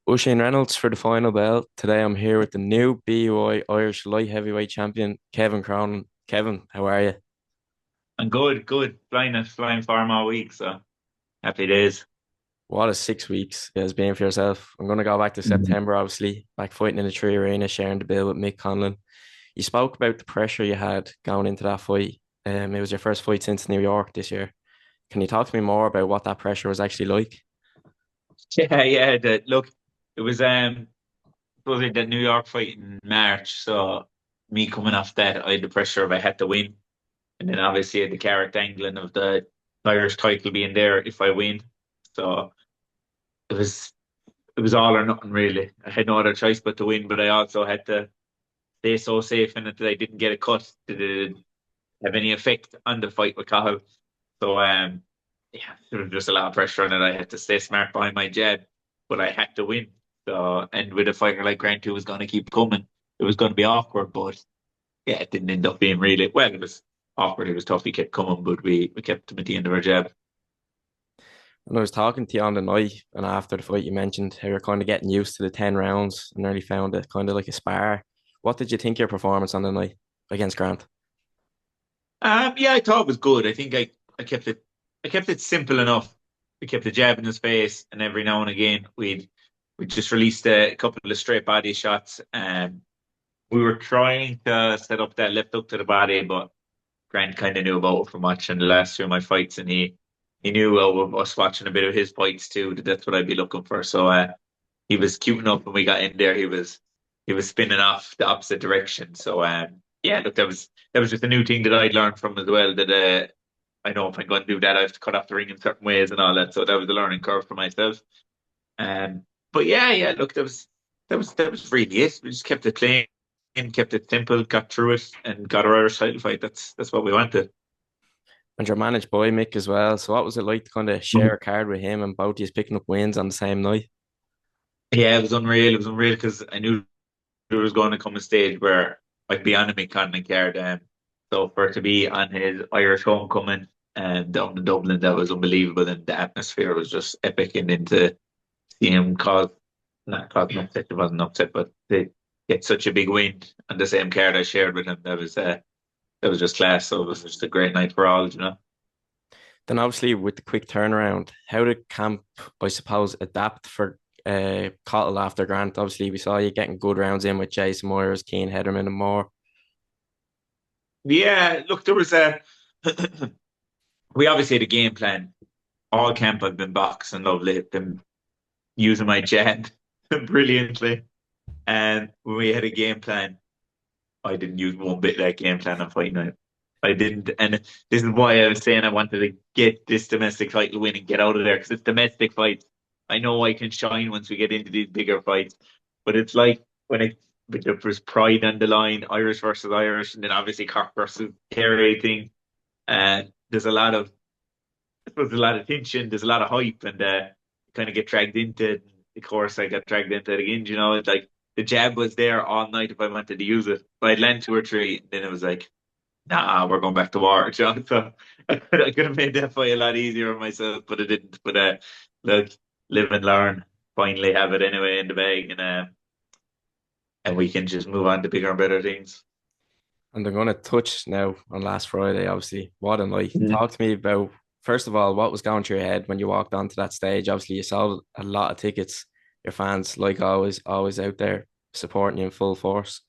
Oisín Reynolds for the final bell. Today I'm here with the new BUI Irish light heavyweight champion, Kevin Cronin. Kevin, how are you? I'm good. Flying farm all week, so happy days. What a 6 weeks it has been for yourself. I'm going to go back to Mhm. September, obviously, back fighting in the Tree Arena, sharing the bill with Mick Conlon. You spoke about the pressure you had going into that fight. It was your first fight since New York this year. Can you talk to me more about what that pressure was actually like? Yeah. Look, it was supposed to be the New York fight in March, so me coming off that, I had the pressure of I had to win, and then obviously I had the carrot dangling of the Irish title being there if I win. So it was it was all or nothing really. I had no other choice but to win, but I also had to stay so safe in it that I didn't get a cut. Did it have any effect on the fight with Cahill? So yeah, there was just a lot of pressure on it. I had to stay smart behind my jab, but I had to win. So and with a fighter like Grant who was going to keep coming, it was going to be awkward. But yeah, it didn't end up being really well. It was awkward. It was tough. He kept coming, but we kept him at the end of our jab. And I was talking to you on the night and after the fight, you mentioned how you're kind of getting used to the 10 rounds and nearly found it kind of like a spar. What did you think of your performance on the night against Grant? Yeah, I thought it was good. I think I kept it simple enough. We kept the jab in his face, and every now and again we just released a couple of straight body shots. We were trying to set up that left hook to the body, but Grant kind of knew about it from watching the last two of my fights, and he knew of us watching a bit of his fights too. That that's what I'd be looking for. So he was queuing up when we got in there. He was spinning off the opposite direction. So yeah, look, that was just a new thing that I'd learned from as well. That I know if I'm going to do that, I have to cut off the ring in certain ways and all that. So that was a learning curve for myself. Um, but yeah, look, that was really it. We just kept it clean, kept it simple, got through it, and got our Irish title fight. That's what we wanted. And you're managed by Mick as well. So what was it like to kind of share a card with him and both of you picking up wins on the same night? Yeah, it was unreal. It was unreal because I knew there was going to come a stage where I'd be on a Mick Conlon card. So for it to be on his Irish homecoming down in Dublin, that was unbelievable, and the atmosphere was just epic. And then to see him cause not cause an upset, it wasn't an upset, but to get such a big win on the same card I shared with him, that was just class. So it was just a great night for all, you know. Then obviously with the quick turnaround, how did camp, I suppose, adapt for Cottle after Grant? Obviously, we saw you getting good rounds in with Jason Moyers, Keane Hederman, and more. Yeah, look, there was a we obviously had a game plan. All camp I've been boxing lovely, been using my jab brilliantly. And when we had a game plan, I didn't use one bit of that game plan on fight night. I didn't, and this is why I was saying I wanted to get this domestic title win and get out of there because it's domestic fights. I know I can shine once we get into these bigger fights, but it's like when it but there's pride on the line, Irish versus Irish, and then obviously Cork versus Kerry thing. And there's a lot of there's a lot of tension, there's a lot of hype, and kind of get dragged into it. Of course, I got dragged into it again. You know, it's like the jab was there all night if I wanted to use it. But I'd land two or three, and then it was like, nah, we're going back to war, John. So I could have made that fight a lot easier on myself, but I didn't. But look, live and learn. Finally have it anyway in the bag, and we can just move on to bigger and better things. And I'm going to touch now on last Friday, obviously. What a night. Mhm. Talk to me about, first of all, what was going through your head when you walked onto that stage? Obviously, you sold a lot of tickets. Your fans, like always, always out there supporting you in full force.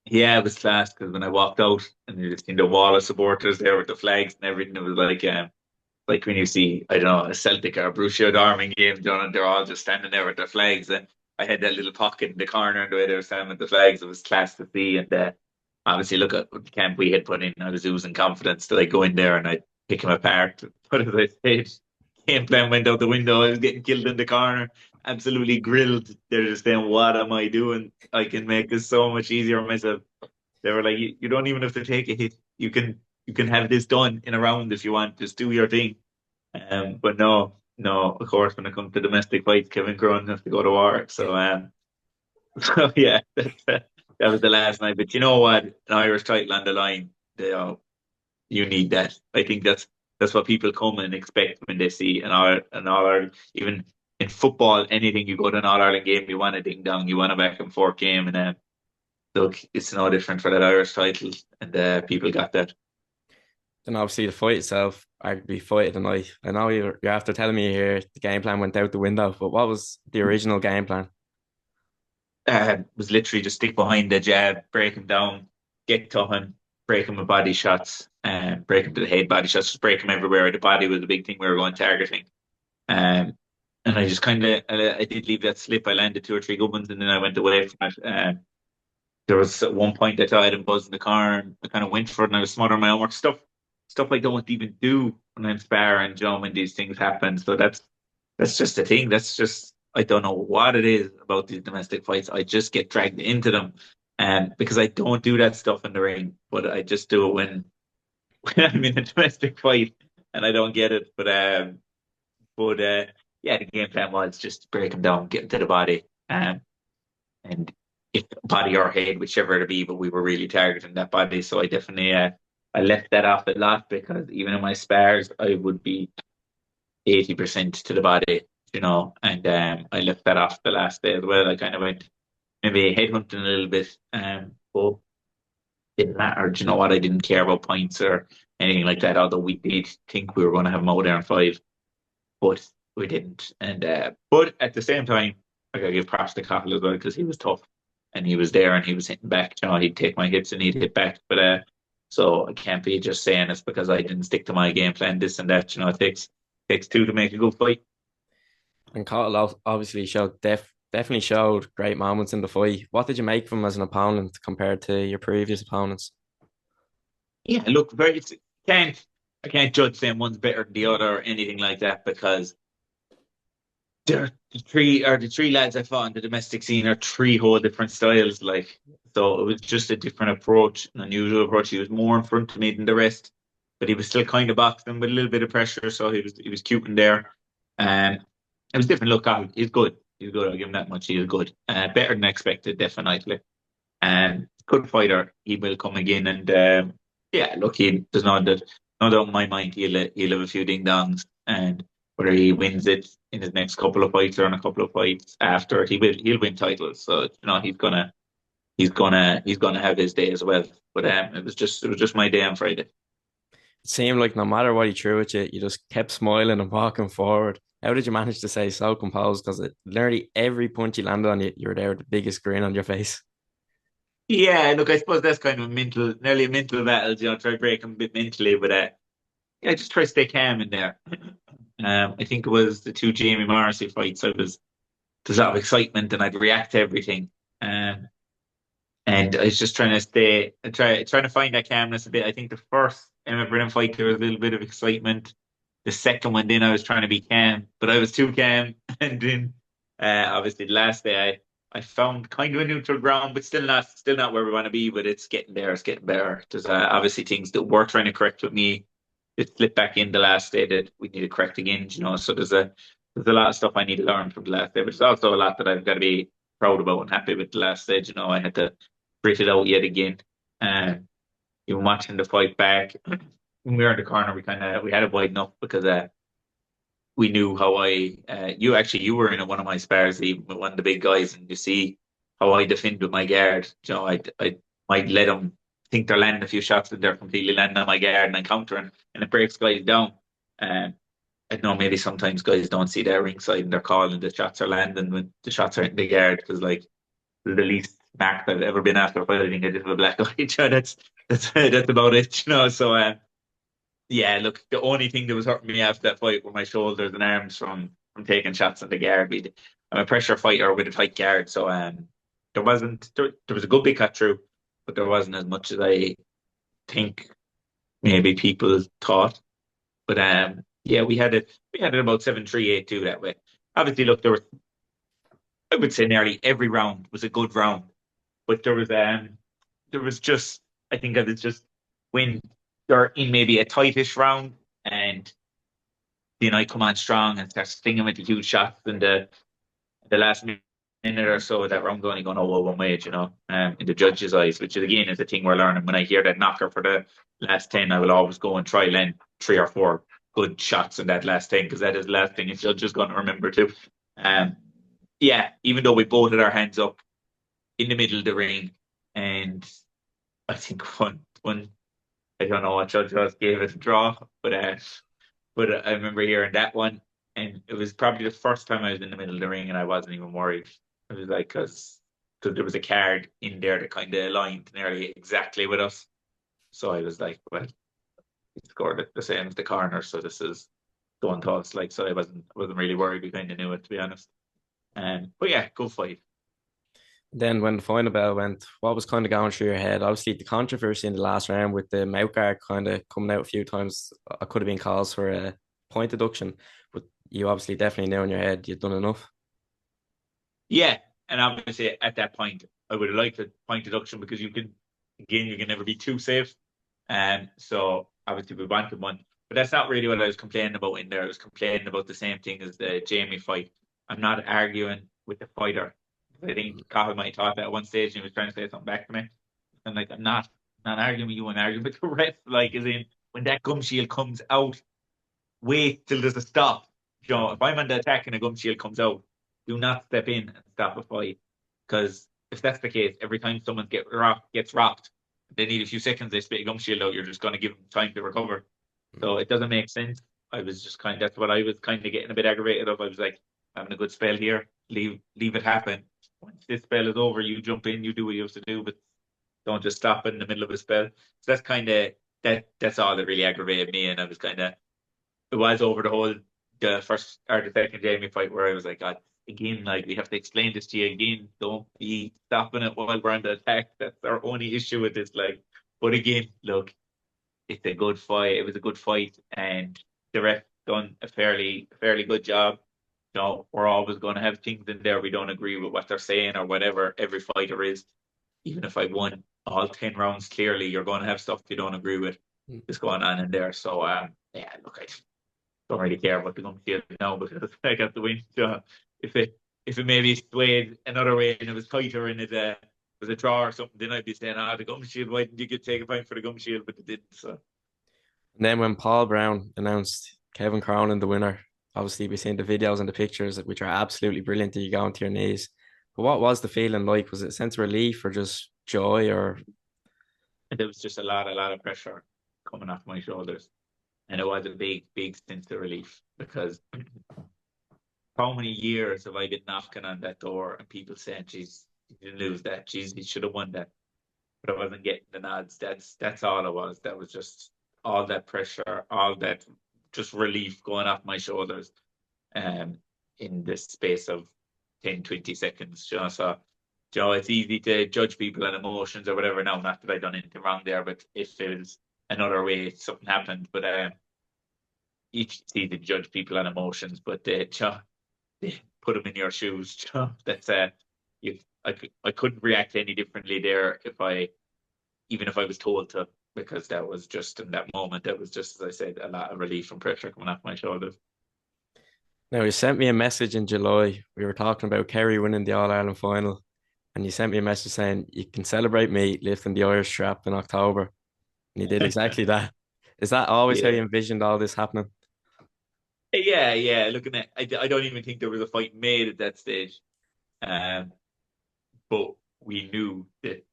Yeah, it was class because when I walked out and you just seen the wall of supporters there with the flags and everything, it was like when you see, I don't know, a Celtic or a Borussia Dortmund game, you know, and they're all just standing there with their flags. And I had that little pocket in the corner, and the way they were standing with the flags, it was class to see. And obviously, look at what the camp we had put in. I was oozing confidence that I go in there and I pick him apart. But as I said, game plan went out the window. I was getting killed in the corner, absolutely grilled. They're just saying, "What am I doing? I can make this so much easier on myself." They were like, you don't even have to take a hit. You can have this done in a round if you want. Just do your thing." But no, of course, when it comes to domestic fights, Kevin Cronin has to go to war. So, so yeah, that was the last night. But you know what? An Irish title on the line, you need that. I think that's what people come and expect when they see an Ireland, even in football, anything you go to an All Ireland game, you want a ding dong, you want a back and forth game, and look, it's no different for that Irish title, and people got that. Then obviously the fight itself, arguably fight of the night. I know you're after telling me here the game plan went out the window, but what was the original game plan? Was literally just stick behind the jab, break him down, get to him, break him with body shots, and break him to the head body shots, just break him everywhere. The body was the big thing we were going targeting. Um, and I just kind of, I did leave that slip. I landed two or three good ones, and then I went away from it. There was at one point I thought I had him buzz in the car, and I kind of went for it, and I was smothering my own work stuff I don't even do when I'm sparring, John, when these things happen. So that's just the thing. That's just I don't know what it is about these domestic fights. I just get dragged into them, because I don't do that stuff in the ring, but I just do it when when I'm in a domestic fight and I don't get it. But yeah, the game plan was just break him down, get into the body, and if body or head, whichever it be, but we were really targeting that body. So I definitely I left that off a lot because even in my spars, I would be 80% to the body, and I left that off the last day as well. I kind of went maybe headhunting a little bit, but didn't matter. Do you know what? I didn't care about points or anything like that, although we did think we were going to have him out there in five, but we didn't. But at the same time, I gotta give props to Cahill as well because he was tough and he was there and he was hitting back. He'd take my hits and he'd hit back. But so I can't be just saying it's because I didn't stick to my game plan, this and that. It takes two to make a good fight. And Cottle obviously definitely showed great moments in the fight. What did you make of him as an opponent compared to your previous opponents? Yeah, look, can't I can't judge saying one's better than the other or anything like that because they're the three lads I fought in the domestic scene are three whole different styles. Like, so it was just a different approach, an unusual approach. He was more in front of me than the rest, but he was still kind of boxing with a little bit of pressure. So he was cute in there. Um, it was different. Look, he's good. He's good. I'll give him that much. He is good. Better than expected, definitely. Good fighter. He will come again. And yeah, look, there's no doubt in my mind he'll have a few ding dongs. And whether he wins it in his next couple of fights or in a couple of fights after, he'll win titles. So he's gonna have his day as well. But it was just my day on Friday. It seemed like no matter what he threw at you, you just kept smiling and walking forward. How did you manage to stay so composed? Because literally every punch he landed on you, you were there with the biggest grin on your face. Yeah, look, I suppose that's kind of nearly a mental battle. Try to break him a bit mentally, but yeah, just try to stay calm in there. I think it was the two Jamie Morrissey fights. There's a lot of excitement and I'd react to everything. And I was just trying to trying to find that calmness a bit. I think the first Emma Brennan fight, there was a little bit of excitement. The second one, then I was trying to be calm, but I was too calm. And then, obviously, the last day, I found kind of a neutral ground, but still not where we want to be. But it's getting there. It's getting better. There's obviously things that we're trying to correct with me. It slipped back in the last day that we need to correct again. So there's a lot of stuff I need to learn from the last day, but there's also a lot that I've got to be proud about and happy with the last stage. I had to grit it out yet again. Um, Even watching the fight back, when we were in the corner, we had it wide enough because we knew how you were in one of my spars even with one of the big guys, and you see how I defend with my guard. I might let them think they're landing a few shots and they're completely landing on my guard and I'm countering, and it breaks guys down. Um, I know maybe sometimes guys don't see their ringside and they're calling the shots are landing when the shots are in the guard because like the least marked I've ever been after fighting I did with a black eye. That's about it. So yeah, look, the only thing that was hurting me after that fight were my shoulders and arms from taking shots on the guard. I'm a pressure fighter with a tight guard, so there was a good big cut through, but there wasn't as much as I think maybe people thought. But yeah, we had it about 7-3-8-2 that way. Obviously, look, I would say nearly every round was a good round, but there was just I think that it's just when you're in maybe a tightish round and I come on strong and start stinging with the huge shots in the last minute or so of that round only going over one way, in the judge's eyes, which is again is the thing we're learning. When I hear that knocker for the last 10, I will always go and try land three or four good shots in that last 10 because that is the last thing a judge is going to remember too. Um, yeah, even though we both had our hands up in the middle of the ring, and I think one I don't know what judge was gave it a draw, but I remember hearing that one, and it was probably the first time I was in the middle of the ring, and I wasn't even worried. I was like, because there was a card in there that kind of aligned nearly exactly with us, so I was like, well, he scored it the same as the corner, so this is going to us. Like, so I wasn't really worried. We kind of knew it, to be honest. But yeah, good fight. Then when the final bell went, what was kind of going through your head? Obviously, the controversy in the last round with the mouth guard kind of coming out a few times, I could have been calls for a point deduction, but you obviously definitely knew in your head you'd done enough. Yeah, and obviously at that point, I would have liked a point deduction because you can never be too safe. And so obviously we wanted one, but that's not really what I was complaining about in there. I was complaining about the same thing as the Jamie fight. I'm not arguing with the fighter. I think Cahill might have thought that at one stage and he was trying to say something back to me. I'm like, I'm not arguing with you, I'm arguing with the ref. Like, as in, when that gum shield comes out, wait till there's a stop. If I'm on the attack and a gum shield comes out, do not step in and stop a fight. Because if that's the case, every time someone gets rocked, they need a few seconds, they spit a gum shield out, you're just going to give them time to recover. So it doesn't make sense. I was just that's what I was kind of getting a bit aggravated of. I was like, having a good spell here, leave it happen. Once this spell is over, you jump in, you do what you have to do, but don't just stop in the middle of a spell. So that's kind of that's all that really aggravated me. And I was kind of it was over the first or the second Jamie fight where I was like, God, again, like we have to explain this to you again. Don't be stopping it while we're on the attack. That's our only issue with this. Like, but again, look, it's a good fight. It was a good fight, and the ref done a fairly good job. We're always going to have things in there we don't agree with what they're saying or whatever. Every fighter is. Even if I won all 10 rounds, clearly you're going to have stuff you don't agree with. Is going on in there. So yeah, look, I don't really care about the gum shield now because I got the win. So if it maybe swayed another way and it was tighter and it was a draw or something, then I'd be saying, the gum shield, why didn't you get take a point for the gum shield? But it didn't. So And then when Paul Brown announced Kevin Cronin the winner, obviously we seen the videos and the pictures, which are absolutely brilliant that you go onto your knees. But what was the feeling like? Was it a sense of relief or just joy or and there was just a lot of pressure coming off my shoulders. And it was a big, big sense of relief because how many years have I been knocking on that door and people saying, geez, you didn't lose that. Geez, you should have won that. But I wasn't getting the nods. That's all it was. That was just all that pressure, all that just relief going off my shoulders um in the space of 10, 20 seconds. So it's easy to judge people and emotions or whatever now, not that I done anything wrong there, but if it was another way something happened. But it's easy to judge people and emotions, but put them in your shoes. That's you I couldn't react any differently there if I even if I was told to, because that was just in that moment, that was just, as I said, a lot of relief and pressure coming off my shoulders. now you sent me a message in July. We were talking about Kerry winning the All Ireland final, and you sent me a message saying you can celebrate me lifting the Irish strap in October. And you did exactly that. Is that always how Yeah. you envisioned all this happening? Yeah, yeah. Looking at, I don't even think there was a fight made at that stage. Um, but we knew that.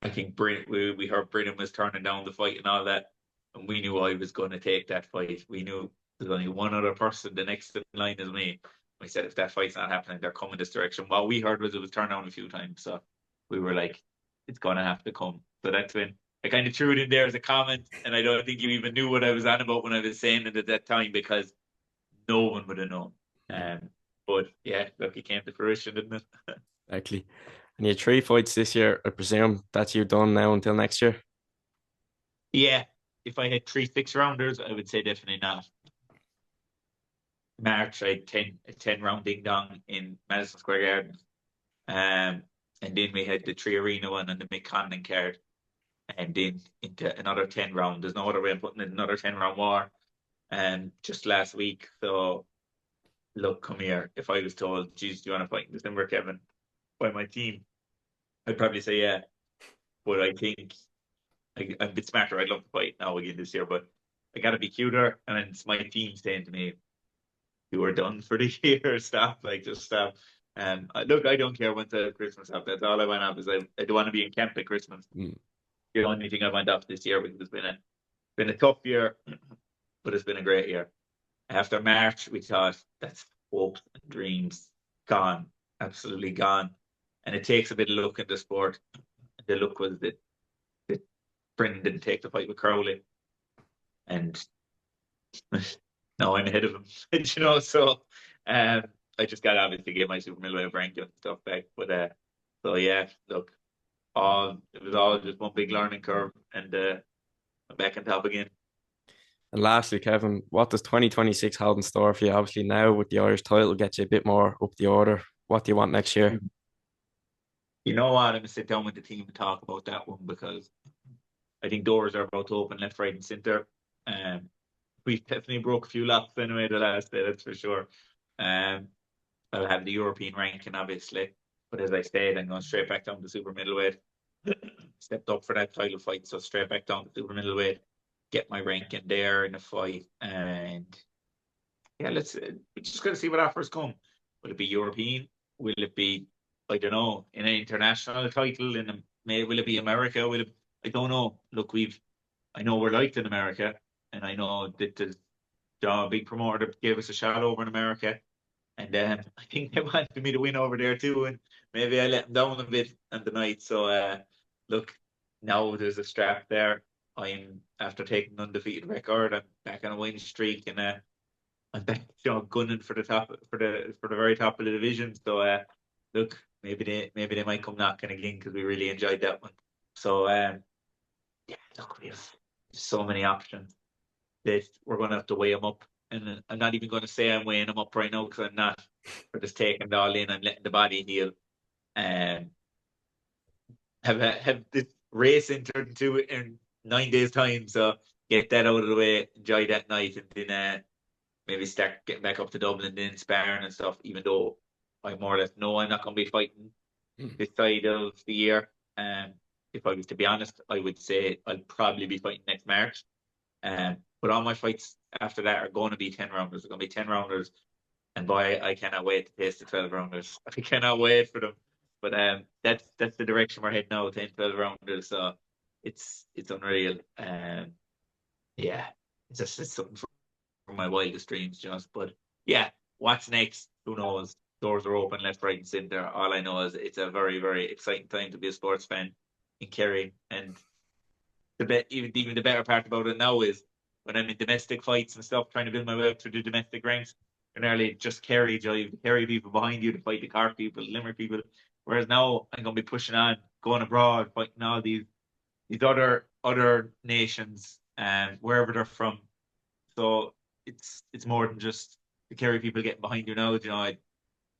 I think we heard Brennan was turning down the fight and all that, and we knew I was going to take that fight. We knew there's only one other person. The next in line is me. We said if that fight's not happening, they're coming this direction. What we heard was it was turned down a few times, so we were like, it's going to have to come. So that's when I kind of threw it in there as a comment, and I don't think you even knew what I was on about when I was saying it at that time because no one would have known. Um, but yeah, look, it came to fruition, didn't it? Exactly. And you had three fights this year. I presume that's you done now until next year. Yeah, if I had three six rounders, I would say definitely not. March, I had 10 round ding dong in Madison Square Garden. Um, and then we had the three arena one and the Mick Condon card. And then into another 10 round. There's no other way of putting it, another 10 round war. Just last week. So look, come here. If I was told, geez, do you want to fight in December, Kevin, by my team? I'd probably say yeah. But I think I'm a bit smarter. I'd love to fight now again this year, but I gotta be cuter. And it's my team saying to me, you are done for the year. Stop, like just stop. Look, I don't care when the Christmas up. That's all I want off is I don't want to be in camp at Christmas. Mm. The only thing I went off this year because it's been a tough year, but it's been a great year. After March, we thought that's hopes and dreams gone, absolutely gone. And it takes a bit of luck in the sport. The luck was that Brendan didn't take the fight with Crowley, and now I'm ahead of him. So um, I just got obviously get my super middleweight ranking and stuff back. But so yeah, look, all it was all just one big learning curve, and I'm back on top again. And lastly, Kevin, what does 2026 hold in store for you? Obviously, now with the Irish title, get you a bit more up the order. What do you want next year? You know what? I'm gonna sit down with the team and talk about that one because I think doors are about to open left, right, and centre. Um, we definitely broke a few laps anyway the last day, that's for sure. Um, I'll have the European ranking, obviously. But as I said, I'm going straight back down to super middleweight. Stepped up for that title fight, so straight back down to super middleweight. Get my ranking there in the fight. And yeah, we're just going to see what offers come. Will it be European? Will it be, I don't know, in an international title? Will it be America? I don't know. Look, I know we're liked in America. And I know that the big promoter that gave us a shot over in America. And I think they wanted me to win over there too, and maybe I let them down a bit on the night. So look, now there's a strap there. I'm after taking an undefeated record. I'm back on a win streak, and I'm back, gunning for the top for the very top of the division. So look, maybe they might come knocking again because we really enjoyed that one. So yeah, look, we have so many options that we're going to have to weigh them up. And I'm not even going to say I'm weighing them up right now because I'm not. We're just taking it all in and letting the body heal. And have this race into in 9 days' time. So get that out of the way, enjoy that night, and then maybe start getting back up to Dublin, then sparring and stuff. Even though I more or less know I'm not going to be fighting Mm. this side of the year. If I was to be honest, I would say I'll probably be fighting next March. But all my fights after that are going to be 10 rounders. They're going to be 10 rounders. And boy, I cannot wait to taste the 12 rounders. I cannot wait for them. But that's the direction we're heading now, 10, 12 rounders. So it's unreal. Yeah, it's something from my wildest dreams, just. But yeah, what's next? Who knows? Doors are open left, right, and centre. All I know is it's a very, very exciting time to be a sports fan in Kerry. And even the better part about it now is when I'm in domestic fights and stuff, trying to build my way up through the domestic ranks, you're nearly just carry people behind you to fight the Cork people, the Limerick people. Whereas now I'm gonna be pushing on, going abroad, fighting all these other nations and wherever they're from. So it's more than just the Kerry people getting behind you now. I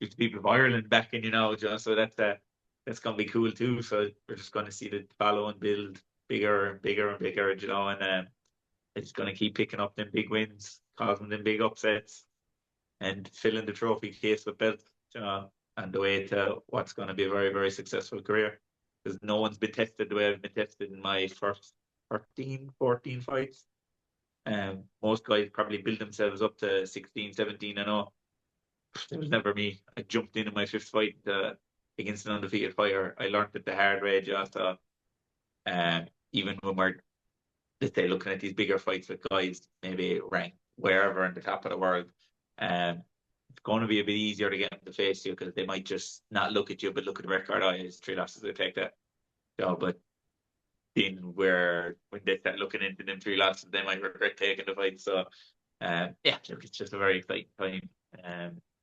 there's people of Ireland backing so that's gonna be cool too. So we're just gonna see the follow and build bigger and bigger and bigger, and it's gonna keep picking up them big wins, causing them big upsets, and filling the trophy case with belts, and the way to what's gonna be a very, very successful career. Because no one's been tested the way I've been tested in my first 13, 14 fights. Most guys probably build themselves up to 16, 17 and all. It was never me. I jumped in my fifth fight against an undefeated fighter. I learned it the hard way, just even when we're, let's say, looking at these bigger fights with guys, maybe ranked wherever in the top of the world, um, it's going to be a bit easier to get them to face you because they might just not look at you, but look at the record. Oh, it's 3 losses, they take that. But then when they start looking into them 3 losses, they might regret taking the fight. So, yeah, look, it's just a very exciting time.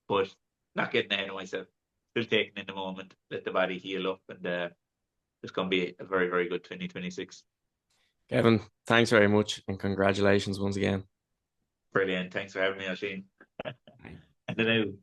But not getting ahead of myself. Still taking in the moment, let the body heal up, and it's going to be a very, very good 2026. Kevin, thanks very much and congratulations once again. Brilliant. Thanks for having me, Oisín. And the new.